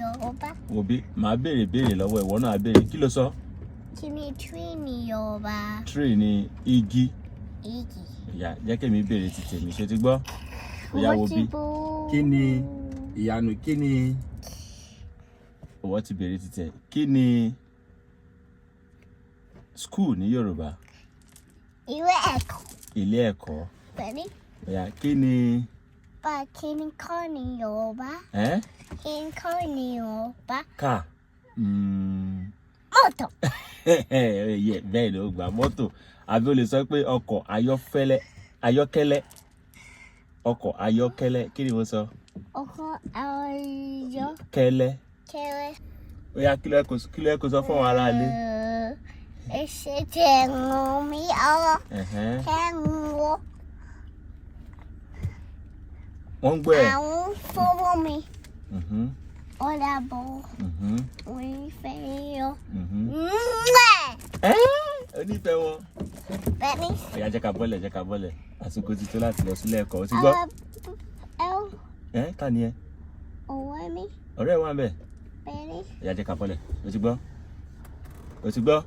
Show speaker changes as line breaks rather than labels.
Yoruba?
Òbí, màá béèrè lọ́wọ́ ìwọ náà á béèrè. Kí ló sọ?
Kí ni tree ní Yoruba?
Tree ni igi.
Igi.
Ìyá, jẹ́ kí èmi béèrè ti tèmi, ṣé ti gbọ́? Ìyá wo bí? Kí ni ìyanu? Kí ni ìwọ ti béèrè ti tẹ̀? Kí ni school ní Yorùbá?
Ilé ẹ̀kọ́.
Ilé ẹ̀kọ́.
Bẹ́ẹ̀ni.
Ìyá, kí ni?
Kí ni kọ́ ní Yoruba? Kí ni kọ́ ní Yoruba?
Car.
Mọ́tò.
Bẹ́ẹ̀ ni ó gba mọ́tò. Àbí o lè sọ pé ọkọ̀ ayọ́kẹ́lẹ́. Ọkọ̀ ayọ́kẹ́lẹ́. Kí ni mo sọ?
Ọkọ̀
Kẹ́lẹ́. Ó yá, kí ló yẹ kó sọ fún àwọn ará ilé?
Ṣe tẹ̀ ń mi ọ̀rọ̀. Tẹ̀ ń wọ́.
Wọ́n ń gbọ́ ẹ̀.
Àwọn fọwọ́ mi. Ọ̀dàbọ̀. Wọ́n fẹ́ yọ.
Onífẹ́ wọn.
Bẹ́ẹ̀ni.
Ọ̀yá, jẹ́ ká bọ́lẹ̀. Àsìkò ti tó láti lọ sílé ẹ̀kọ́. O ti gbọ́? Ta ni ẹ?
Ọ̀rẹ́ mi.
Ọ̀rẹ́ wa ń bẹ.
Bẹ́ẹ̀ni.
Ọ̀yá, jẹ́ ká bọ́lẹ̀. O ti gbọ́?